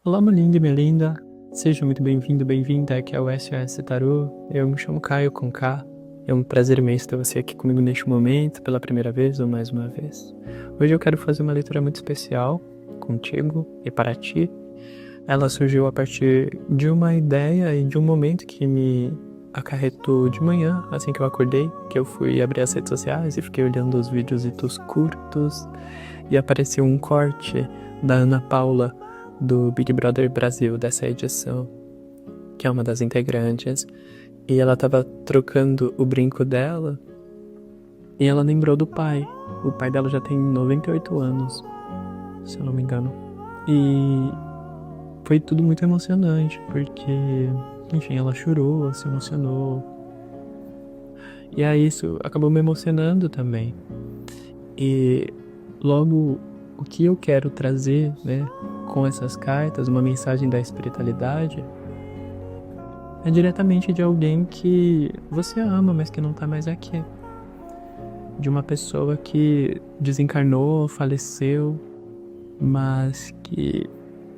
Olá, meu lindo e minha linda. Seja muito bem-vindo, bem-vinda aqui ao SOS Tarô. Eu me chamo Caio com K. É um prazer imenso ter você aqui comigo neste momento, pela primeira vez ou mais uma vez. Hoje eu quero fazer uma leitura muito especial contigo e para ti. Ela surgiu a partir de uma ideia e de um momento que me acarretou de manhã, assim que eu acordei, que eu fui abrir as redes sociais e fiquei olhando os videozitos curtos e apareceu um corte da Ana Paula do Big Brother Brasil, dessa edição, que é uma das integrantes, e ela tava trocando o brinco dela e ela lembrou do pai. O pai dela já tem 98 anos, se eu não me engano. E foi tudo muito emocionante, porque, enfim, ela chorou, se emocionou. E aí isso acabou me emocionando também. E logo o que eu quero trazer, né, com essas cartas, uma mensagem da espiritualidade, é diretamente de alguém que você ama, mas que não tá mais aqui. De uma pessoa que desencarnou, faleceu, mas que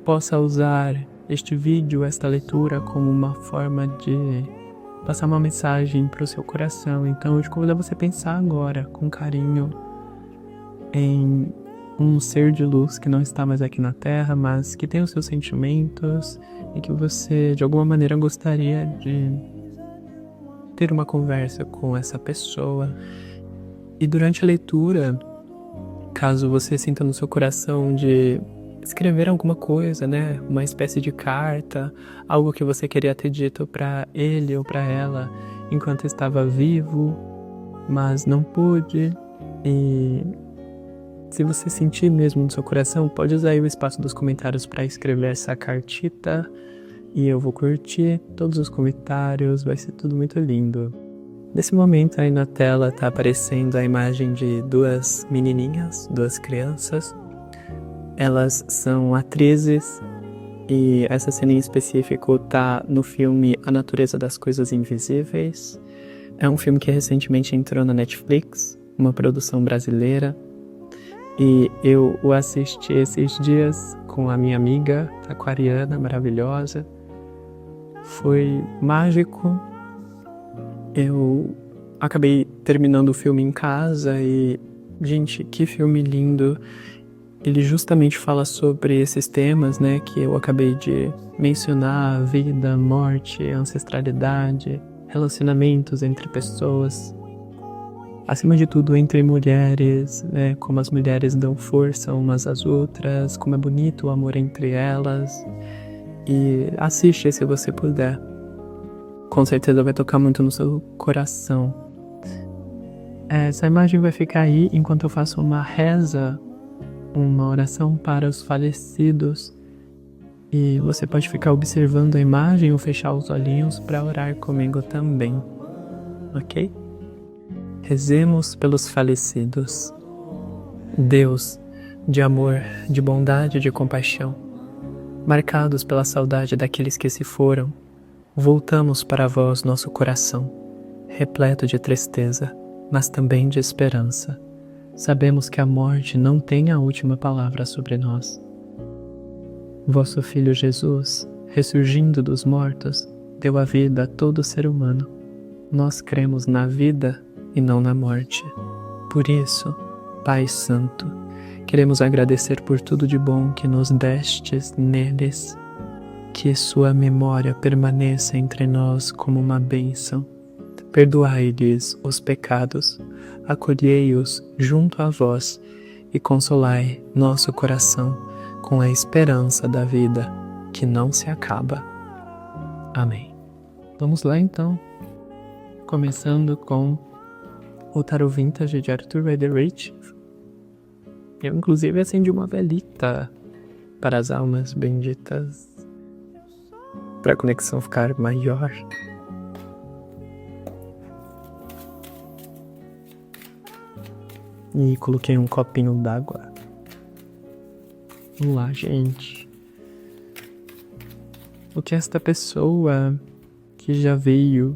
possa usar este vídeo, esta leitura, como uma forma de passar uma mensagem para o seu coração. Então eu te convido a você pensar agora, com carinho, em um ser de luz que não está mais aqui na Terra, mas que tem os seus sentimentos e que você, de alguma maneira, gostaria de ter uma conversa com essa pessoa. E durante a leitura, caso você sinta no seu coração de escrever alguma coisa, né, uma espécie de carta, algo que você queria ter dito para ele ou para ela enquanto estava vivo, mas não pôde, e se você sentir mesmo no seu coração, pode usar aí o espaço dos comentários para escrever essa cartita e eu vou curtir todos os comentários, vai ser tudo muito lindo. Nesse momento aí na tela tá aparecendo a imagem de duas menininhas, duas crianças. Elas são atrizes e essa cena em específico tá no filme A Natureza das Coisas Invisíveis. É um filme que recentemente entrou na Netflix, uma produção brasileira. E eu o assisti esses dias com a minha amiga aquariana maravilhosa. Foi mágico. Eu acabei terminando o filme em casa e, gente, que filme lindo. Ele justamente fala sobre esses temas, né, que eu acabei de mencionar: vida, morte, ancestralidade, relacionamentos entre pessoas. Acima de tudo, entre mulheres, né, como as mulheres dão força umas às outras, como é bonito o amor entre elas. E assiste se você puder. Com certeza vai tocar muito no seu coração. Essa imagem vai ficar aí enquanto eu faço uma reza, uma oração para os falecidos. E você pode ficar observando a imagem ou fechar os olhinhos para orar comigo também, ok? Rezemos pelos falecidos. Deus, de amor, de bondade e de compaixão, marcados pela saudade daqueles que se foram, voltamos para vós nosso coração, repleto de tristeza, mas também de esperança. Sabemos que a morte não tem a última palavra sobre nós. Vosso Filho Jesus, ressurgindo dos mortos, deu a vida a todo ser humano. Nós cremos na vida e não na morte. Por isso, Pai Santo, queremos agradecer por tudo de bom que nos destes neles. Que sua memória permaneça entre nós como uma bênção. Perdoai-lhes os pecados, acolhei-os junto a vós e consolai nosso coração com a esperança da vida que não se acaba. Amém. Vamos lá então, começando com o Tarot Vintage de Arthur Rider-Waite. Eu inclusive acendi uma velita para as almas benditas, para a conexão ficar maior. E coloquei um copinho d'água. Vamos lá, gente. O que esta pessoa que já veio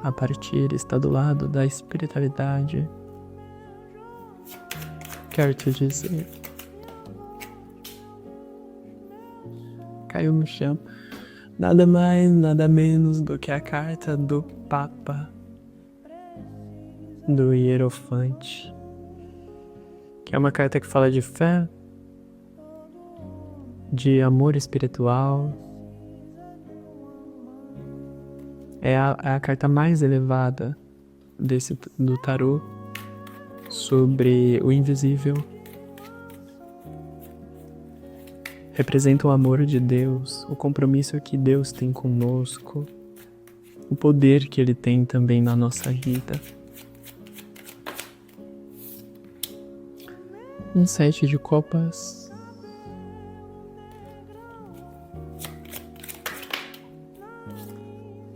a partir está do lado da espiritualidade quer te dizer? caiu no chão. Nada mais, nada menos do que a carta do Papa, do Hierofante, que é uma carta que fala de fé, de amor espiritual. É a carta mais elevada do tarô sobre o invisível. Representa o amor de Deus, o compromisso que Deus tem conosco, o poder que Ele tem também na nossa vida. Um 7 de copas.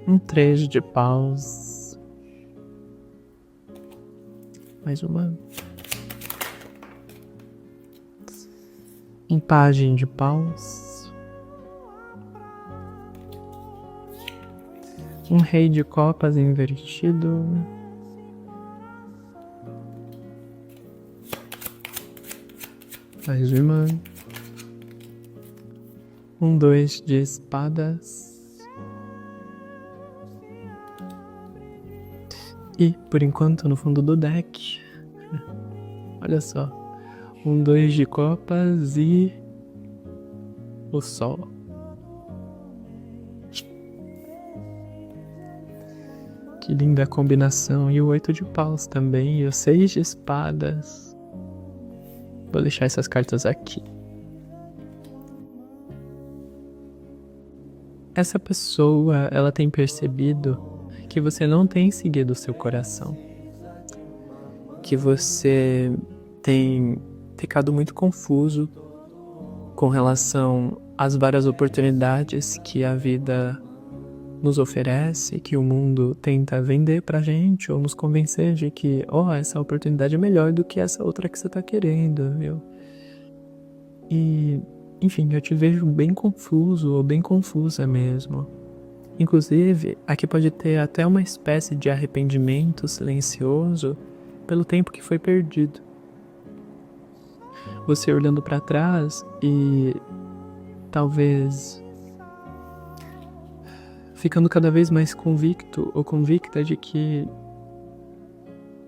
Um 3 de paus. Mais uma. Um pajem de paus. Um rei de copas invertido. Mais uma. Um 2 de espadas. E, por enquanto, no fundo do deck, olha só, um 2 de copas e o sol. Que linda combinação. E o 8 de paus também, e o 6 de espadas. Vou deixar essas cartas aqui. Essa pessoa, ela tem percebido que você não tem seguido o seu coração. Que você tem ficado muito confuso com relação às várias oportunidades que a vida nos oferece, que o mundo tenta vender pra gente ou nos convencer de que, essa oportunidade é melhor do que essa outra que você tá querendo, viu? E, enfim, eu te vejo bem confuso ou bem confusa mesmo. Inclusive, aqui pode ter até uma espécie de arrependimento silencioso pelo tempo que foi perdido. Você olhando pra trás e talvez ficando cada vez mais convicto ou convicta de que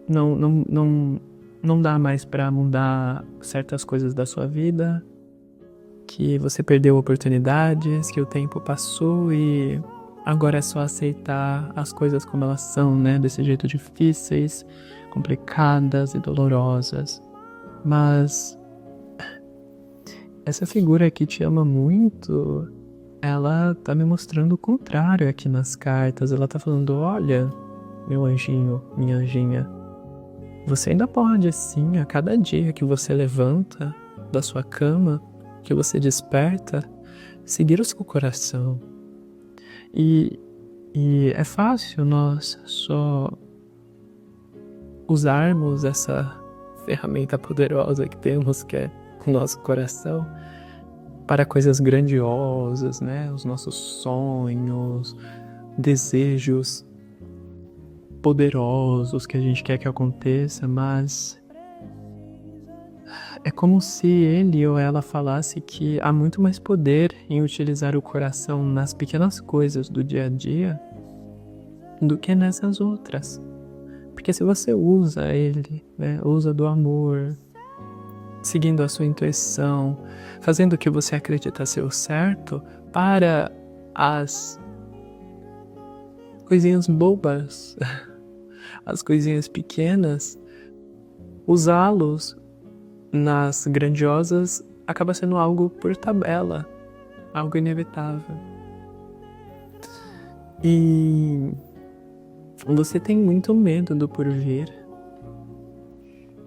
não dá mais pra mudar certas coisas da sua vida, que você perdeu oportunidades, que o tempo passou e agora é só aceitar as coisas como elas são, né? Desse jeito difíceis, complicadas e dolorosas. Mas essa figura que te ama muito, ela tá me mostrando o contrário aqui nas cartas. Ela tá falando, olha, meu anjinho, minha anjinha, você ainda pode, sim, a cada dia que você levanta da sua cama, que você desperta, seguir o seu coração. E é fácil nós só usarmos essa ferramenta poderosa que temos, que é o nosso coração, para coisas grandiosas, né? Os nossos sonhos, desejos poderosos que a gente quer que aconteça, mas é como se ele ou ela falasse que há muito mais poder em utilizar o coração nas pequenas coisas do dia a dia do que nessas outras. Porque se você usa ele, né, usa do amor, seguindo a sua intuição, fazendo o que você acredita ser o certo para as coisinhas bobas, as coisinhas pequenas, usá-los nas grandiosas acaba sendo algo por tabela, algo inevitável. E você tem muito medo do porvir.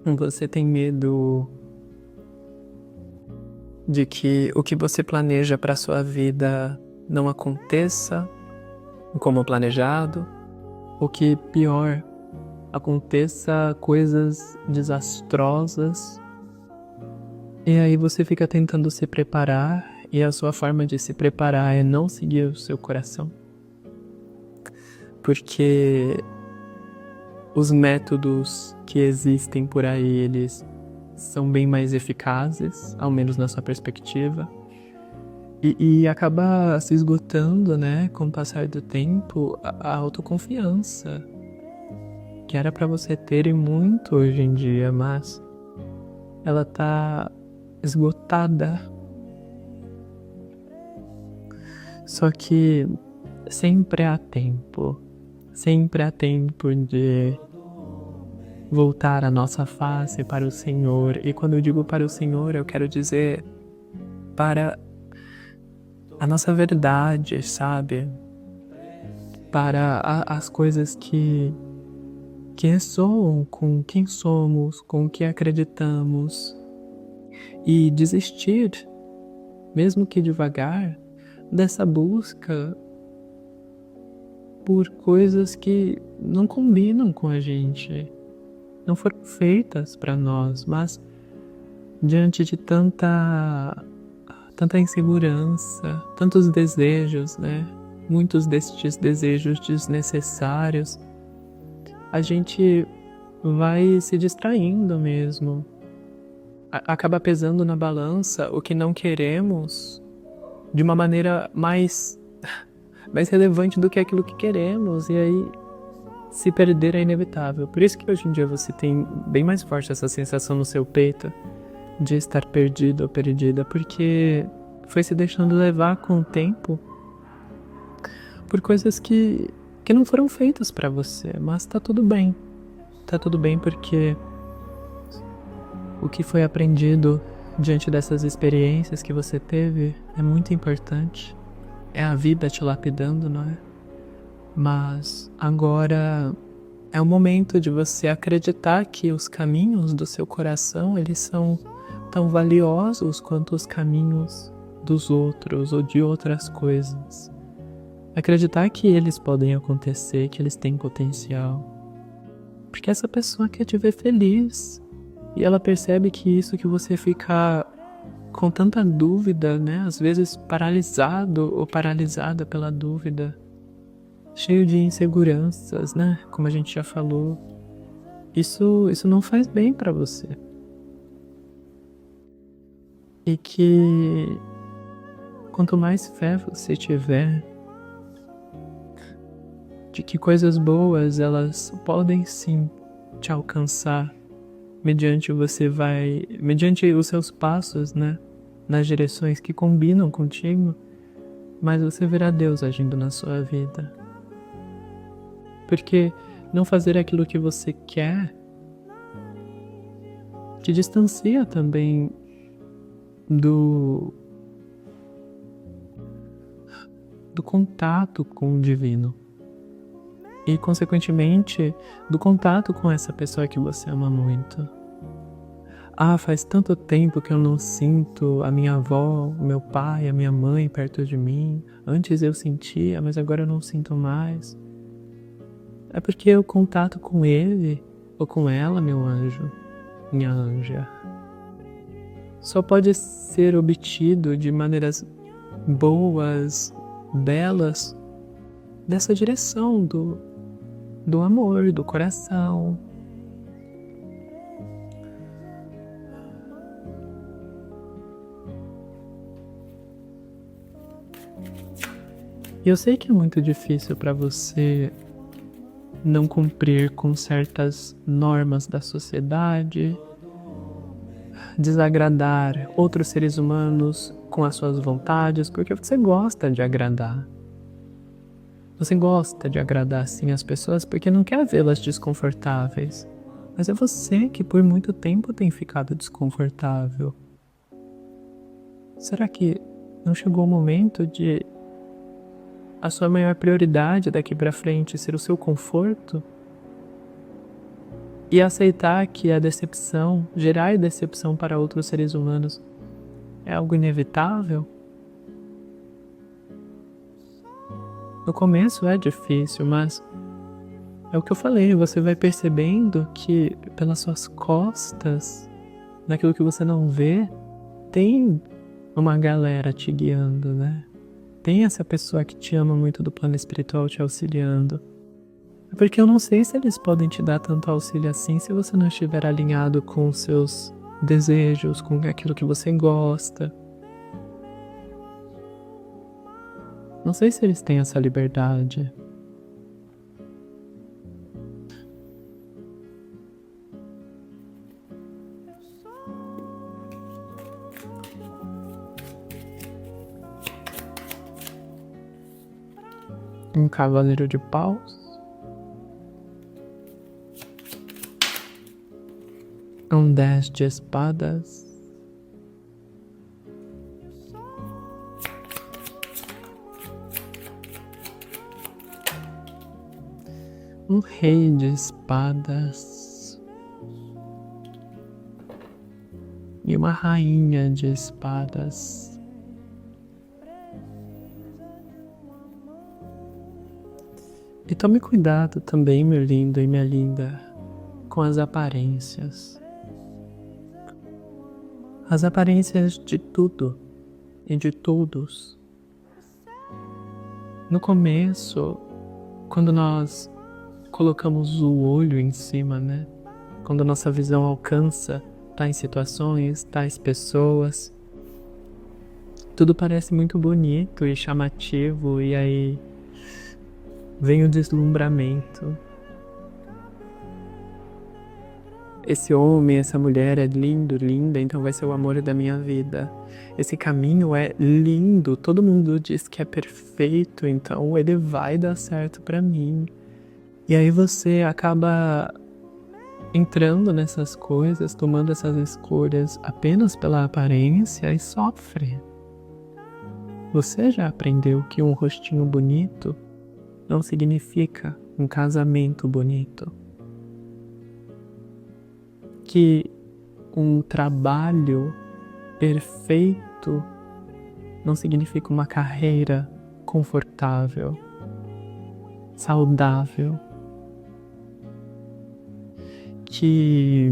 Você tem medo de que o que você planeja para sua vida não aconteça como planejado, ou que pior, aconteça coisas desastrosas. E aí você fica tentando se preparar, e a sua forma de se preparar é não seguir o seu coração. Porque os métodos que existem por aí, eles são bem mais eficazes, ao menos na sua perspectiva. E acaba se esgotando, né, com o passar do tempo, a autoconfiança, que era pra você ter e muito hoje em dia, mas ela tá esgotada. Só que sempre há tempo de voltar a nossa face para o Senhor. E quando eu digo para o Senhor, eu quero dizer para a nossa verdade, sabe? Para as coisas que ressoam com quem somos, com o que acreditamos. E desistir, mesmo que devagar, dessa busca por coisas que não combinam com a gente, não foram feitas para nós, mas diante de tanta insegurança, tantos desejos, né? Muitos destes desejos desnecessários, a gente vai se distraindo mesmo. Acaba pesando na balança o que não queremos de uma maneira mais relevante do que aquilo que queremos, e aí se perder é inevitável. Por isso que hoje em dia você tem bem mais forte essa sensação no seu peito de estar perdido ou perdida, porque foi se deixando levar com o tempo por coisas que não foram feitas pra você, mas tá tudo bem. Tá tudo bem porque o que foi aprendido diante dessas experiências que você teve é muito importante. É a vida te lapidando, não é? Mas agora é o momento de você acreditar que os caminhos do seu coração, eles são tão valiosos quanto os caminhos dos outros ou de outras coisas. Acreditar que eles podem acontecer, que eles têm potencial. Porque essa pessoa quer te ver feliz. E ela percebe que isso que você fica com tanta dúvida, né? Às vezes paralisado ou paralisada pela dúvida, cheio de inseguranças, né? Como a gente já falou. Isso não faz bem pra você. E que quanto mais fé você tiver de que coisas boas elas podem sim te alcançar mediante os seus passos, né, nas direções que combinam contigo, mas você verá Deus agindo na sua vida. Porque não fazer aquilo que você quer te distancia também do contato com o divino. E, consequentemente, do contato com essa pessoa que você ama muito. Faz tanto tempo que eu não sinto a minha avó, o meu pai, a minha mãe perto de mim. Antes eu sentia, mas agora eu não sinto mais. É porque o contato com ele, ou com ela, meu anjo, minha anja, só pode ser obtido de maneiras boas, belas, dessa direção do amor, do coração. E eu sei que é muito difícil para você não cumprir com certas normas da sociedade, desagradar outros seres humanos com as suas vontades, porque você gosta de agradar. Você gosta de agradar sim as pessoas porque não quer vê-las desconfortáveis. Mas é você que por muito tempo tem ficado desconfortável. Será que não chegou o momento de a sua maior prioridade daqui pra frente ser o seu conforto? E aceitar que a decepção, gerar decepção para outros seres humanos é algo inevitável? No começo é difícil, mas é o que eu falei, você vai percebendo que pelas suas costas, naquilo que você não vê, tem uma galera te guiando, né? Tem essa pessoa que te ama muito do plano espiritual te auxiliando. Porque eu não sei se eles podem te dar tanto auxílio assim se você não estiver alinhado com os seus desejos, com aquilo que você gosta. Não sei se eles têm essa liberdade. Um cavaleiro de paus. Um 10 de espadas. Um rei de espadas. E uma rainha de espadas. E tome cuidado também, meu lindo e minha linda, com as aparências. As aparências de tudo e de todos. No começo, quando nós colocamos o olho em cima, né? Quando a nossa visão alcança tais situações, tais pessoas, tudo parece muito bonito e chamativo, e aí vem o deslumbramento. Esse homem, essa mulher é lindo, linda, então vai ser o amor da minha vida. Esse caminho é lindo, todo mundo diz que é perfeito, então ele vai dar certo pra mim. E aí você acaba entrando nessas coisas, tomando essas escolhas apenas pela aparência e sofre. Você já aprendeu que um rostinho bonito não significa um casamento bonito? Que um trabalho perfeito não significa uma carreira confortável, saudável. Que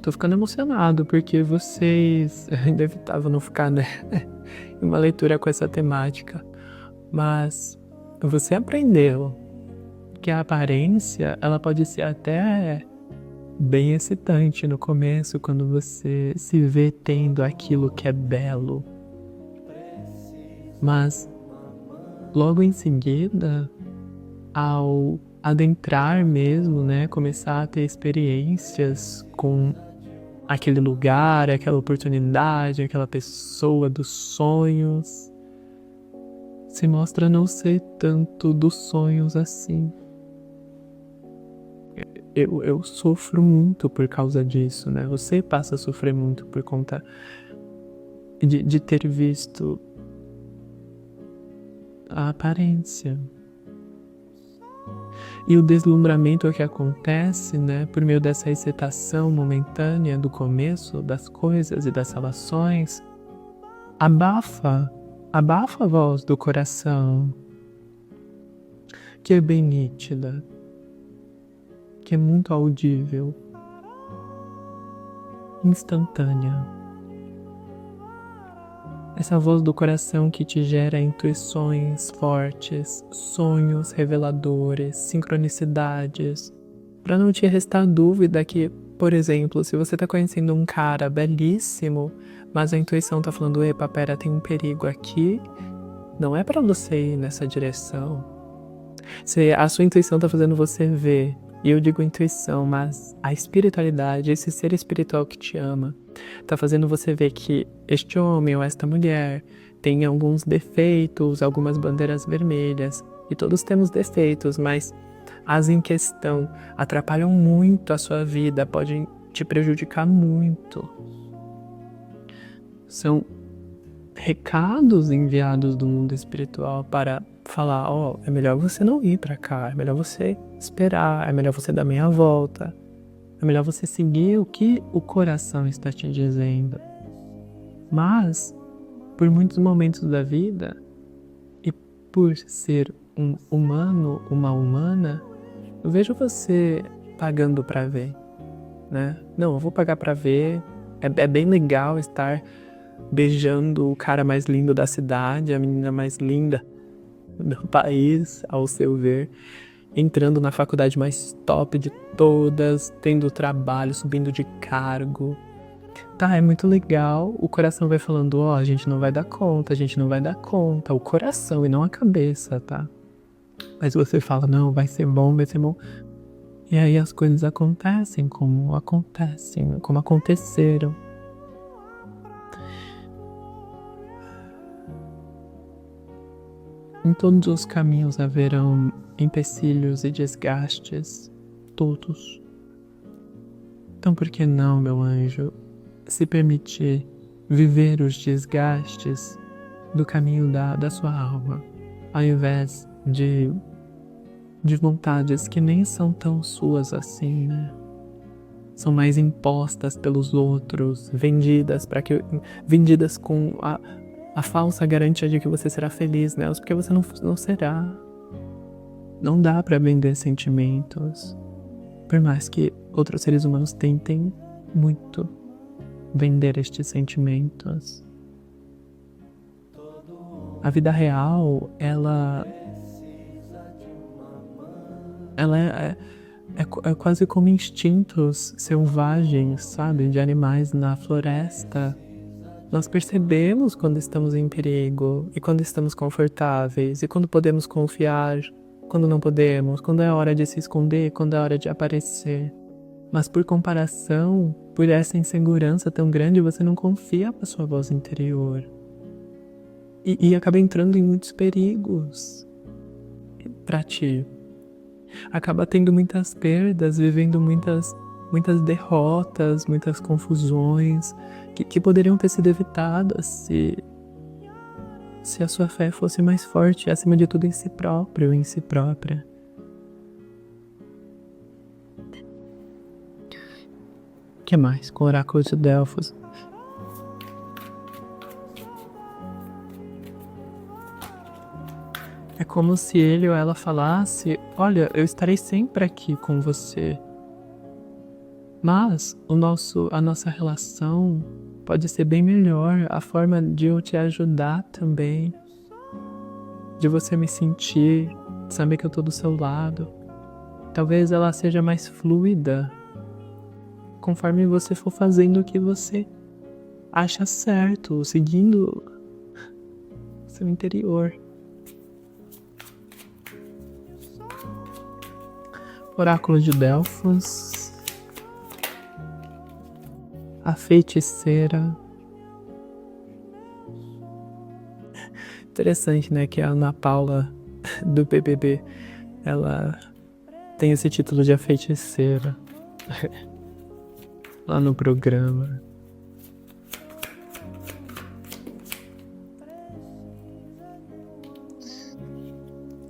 tô ficando emocionado porque vocês inevitável não ficar, né, em uma leitura com essa temática, mas você aprendeu que a aparência ela pode ser até bem excitante no começo, quando você se vê tendo aquilo que é belo, mas logo em seguida, ao adentrar mesmo, né, começar a ter experiências com aquele lugar, aquela oportunidade, aquela pessoa dos sonhos, se mostra não ser tanto dos sonhos assim. Eu sofro muito por causa disso, né? Você passa a sofrer muito por conta de ter visto a aparência. E o deslumbramento que acontece, né, por meio dessa excitação momentânea do começo das coisas e das relações, abafa a voz do coração, que é bem nítida, que é muito audível, instantânea. Essa voz do coração que te gera intuições fortes, sonhos reveladores, sincronicidades, para não te restar dúvida que, por exemplo, se você tá conhecendo um cara belíssimo, mas a intuição tá falando, epa, pera, tem um perigo aqui, não é para você ir nessa direção. Se a sua intuição tá fazendo você ver, e eu digo intuição, mas a espiritualidade, esse ser espiritual que te ama, tá fazendo você ver que este homem ou esta mulher tem alguns defeitos, algumas bandeiras vermelhas, e todos temos defeitos, mas as em questão atrapalham muito a sua vida, podem te prejudicar muito. São recados enviados do mundo espiritual para falar, ó, é melhor você não ir para cá, é melhor você esperar, é melhor você dar meia volta, é melhor você seguir o que o coração está te dizendo. Mas, por muitos momentos da vida, e por ser um humano, uma humana, eu vejo você pagando para ver, né? Não, eu vou pagar para ver, é bem legal estar beijando o cara mais lindo da cidade, a menina mais linda do país, ao seu ver, entrando na faculdade mais top de todas, tendo trabalho, subindo de cargo, Tá, é muito legal, o coração vai falando, ó, a gente não vai dar conta, a gente não vai dar conta, o coração e não a cabeça, tá? Mas você fala, não, vai ser bom, vai ser bom. E aí as coisas acontecem, como aconteceram. Em todos os caminhos haverão empecilhos e desgastes, todos. Então por que não, meu anjo, se permitir viver os desgastes do caminho da sua alma, ao invés de vontades que nem são tão suas assim, né? São mais impostas pelos outros, vendidas com a falsa garantia de que você será feliz nelas, porque você não será. Não dá pra vender sentimentos, por mais que outros seres humanos tentem muito vender estes sentimentos. A vida real, ela é quase como instintos selvagens, sabe? De animais na floresta. Nós percebemos quando estamos em perigo e quando estamos confortáveis e quando podemos confiar, quando não podemos, quando é hora de se esconder, quando é hora de aparecer. Mas por comparação, por essa insegurança tão grande, você não confia na sua voz interior. E acaba entrando em muitos perigos pra ti. Acaba tendo muitas perdas, vivendo muitas derrotas, muitas confusões que poderiam ter sido evitadas se a sua fé fosse mais forte, acima de tudo em si próprio, em si própria. O que mais? Com o oráculo de Delfos. É como se ele ou ela falasse, olha, eu estarei sempre aqui com você. Mas a nossa relação pode ser bem melhor, a forma de eu te ajudar também, de você me sentir, saber que eu tô do seu lado. Talvez ela seja mais fluida, conforme você for fazendo o que você acha certo, seguindo seu interior. Oráculo de Delfos. A feiticeira. Interessante, né? Que a Ana Paula do BBB, ela tem esse título de a feiticeira lá no programa.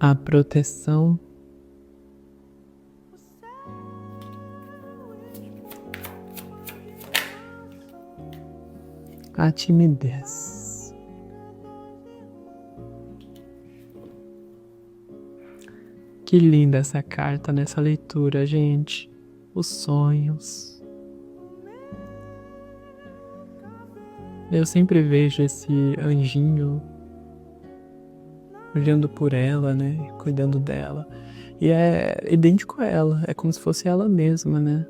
A proteção. A timidez. Que linda essa carta nessa leitura, gente. Os sonhos. Eu sempre vejo esse anjinho olhando por ela, né? Cuidando dela. E é idêntico a ela. É como se fosse ela mesma, né?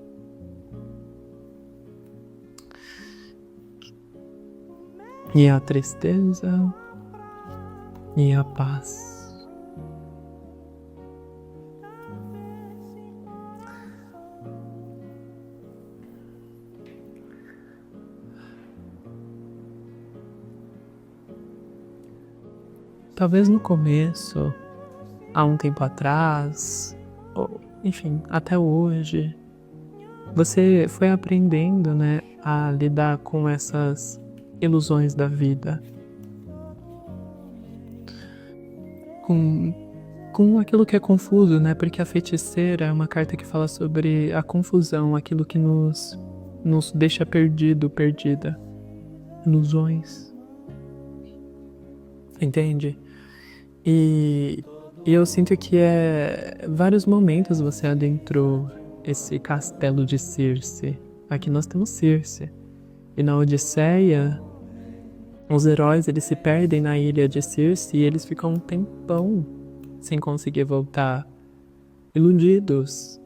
E a tristeza e a paz. Talvez no começo, há um tempo atrás, ou enfim, até hoje, você foi aprendendo, né, a lidar com essas ilusões da vida, com aquilo que é confuso, né? Porque a feiticeira é uma carta que fala sobre a confusão, aquilo que nos deixa perdido, perdida, ilusões, entende? E eu sinto que vários momentos você adentrou esse castelo de Circe. Aqui nós temos Circe. E na Odisseia, os heróis eles se perdem na ilha de Circe e eles ficam um tempão sem conseguir voltar. Iludidos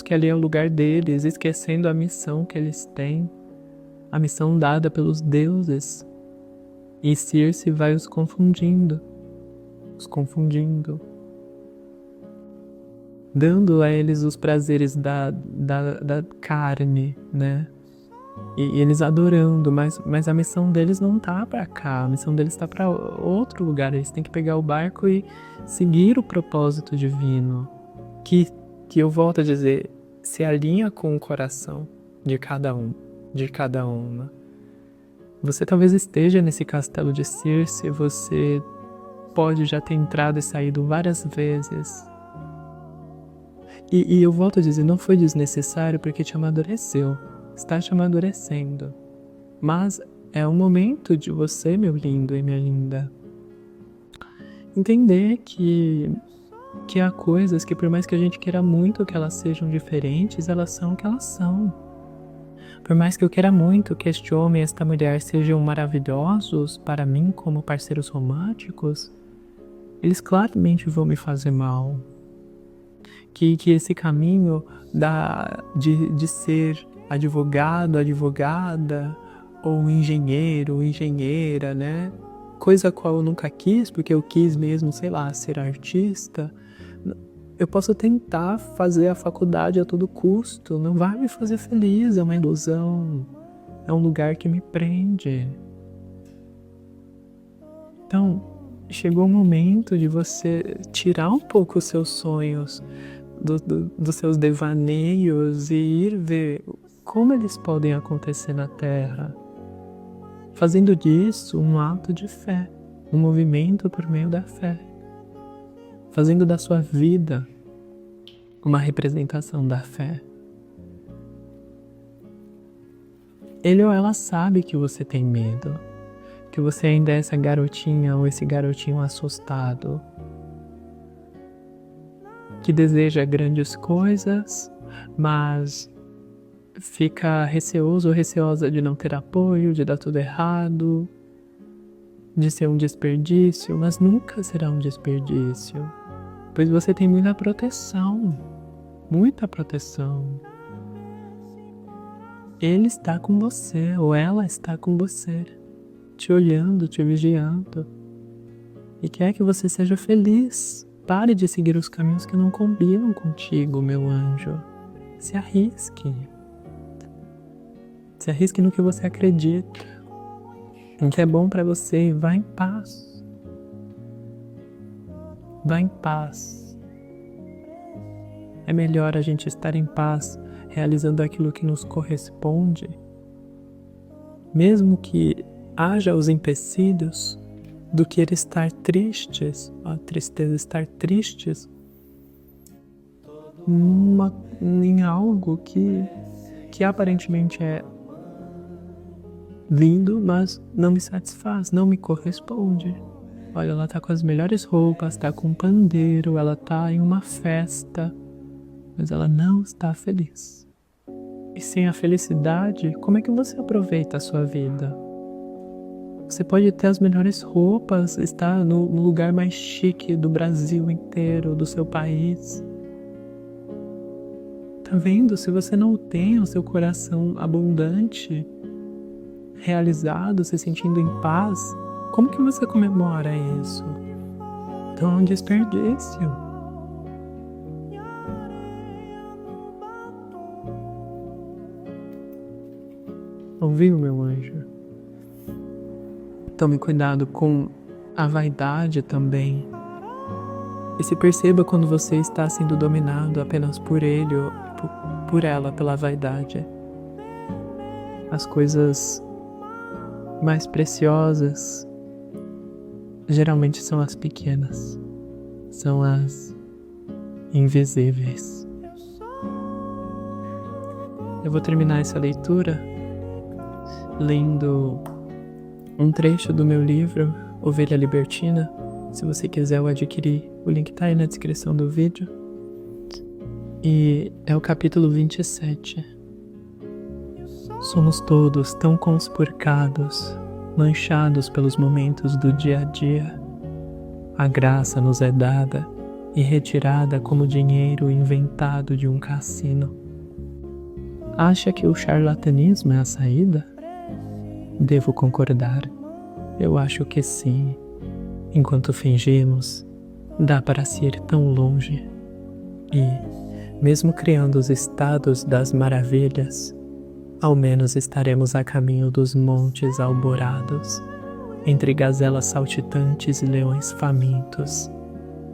que ali é o lugar deles, esquecendo a missão que eles têm. a missão dada pelos deuses. E Circe vai os confundindo, dando a eles os prazeres da carne, né? E eles adorando, mas a missão deles não tá pra cá, a missão deles tá pra outro lugar. Eles têm que pegar o barco e seguir o propósito divino, que eu volto a dizer, se alinha com o coração de cada um, de cada uma. Você talvez esteja nesse castelo de Circe, você pode já ter entrado e saído várias vezes. E eu volto a dizer, não foi desnecessário porque te amadureceu, está te amadurecendo. Mas é o momento de você, meu lindo e minha linda, entender que há coisas que, por mais que a gente queira muito que elas sejam diferentes, elas são o que elas são. Por mais que eu queira muito que este homem e esta mulher sejam maravilhosos para mim como parceiros românticos, eles claramente vão me fazer mal. Que esse caminho de ser advogado, advogada, ou engenheiro, engenheira, né? Coisa a qual eu nunca quis, porque eu quis mesmo, sei lá, ser artista. Eu posso tentar fazer a faculdade a todo custo, não vai me fazer feliz, é uma ilusão, é um lugar que me prende. Então, chegou o momento de você tirar um pouco os seus sonhos, dos seus devaneios e ir ver como eles podem acontecer na Terra, fazendo disso um ato de fé, um movimento por meio da fé. Fazendo da sua vida uma representação da fé. Ele ou ela sabe que você tem medo, que você ainda é essa garotinha ou esse garotinho assustado, que deseja grandes coisas, mas fica receoso ou receosa de não ter apoio, de dar tudo errado, de ser um desperdício, mas nunca será um desperdício. Pois você tem muita proteção. Ele está com você, ou ela está com você, te olhando, te vigiando, e quer que você seja feliz. Pare de seguir os caminhos que não combinam contigo, meu anjo. Se arrisque. Se arrisque no que você acredita, no que é bom para você, e vá em paz. Vá em paz. É melhor a gente estar em paz, realizando aquilo que nos corresponde, mesmo que haja os empecilhos, do que estar tristes, a tristeza, estar tristes em algo que aparentemente é lindo, mas não me satisfaz, não me corresponde. Olha, ela tá com as melhores roupas, tá com um pandeiro, ela tá em uma festa, mas ela não está feliz. E sem a felicidade, como é que você aproveita a sua vida? Você pode ter as melhores roupas, estar no lugar mais chique do Brasil inteiro, do seu país. Tá vendo? Se você não tem o seu coração abundante, realizado, se sentindo em paz, como que você comemora isso? Então é um desperdício. Ouviu, meu anjo? Tome cuidado com a vaidade também. E se perceba quando você está sendo dominado apenas por ele ou por ela, pela vaidade. As coisas mais preciosas geralmente são as pequenas, são as invisíveis. Eu vou terminar essa leitura lendo um trecho do meu livro, Ovelha Libertina. Se você quiser eu adquirir, o link tá aí na descrição do vídeo. E é o capítulo 27. Somos todos tão conspurcados, manchados pelos momentos do dia a dia. A graça nos é dada e retirada como dinheiro inventado de um cassino. Acha que o charlatanismo é a saída? Devo concordar. Eu acho que sim. Enquanto fingimos, dá para se ir tão longe. E, mesmo criando os estados das maravilhas, ao menos estaremos a caminho dos montes alborados, entre gazelas saltitantes e leões famintos.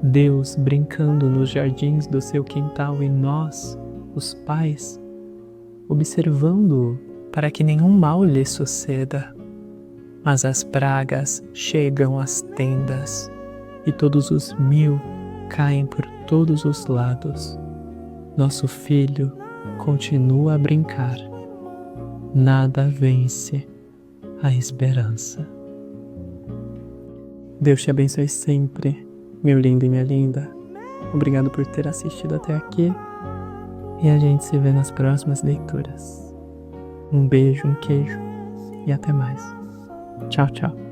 Deus brincando nos jardins do seu quintal e nós, os pais, observando-o para que nenhum mal lhe suceda. Mas as pragas chegam às tendas e todos os 1000 caem por todos os lados. Nosso filho continua a brincar. Nada vence a esperança. Deus te abençoe sempre, meu lindo e minha linda. Obrigado por ter assistido até aqui e a gente se vê nas próximas leituras. Um beijo, um queijo e até mais. Tchau, tchau.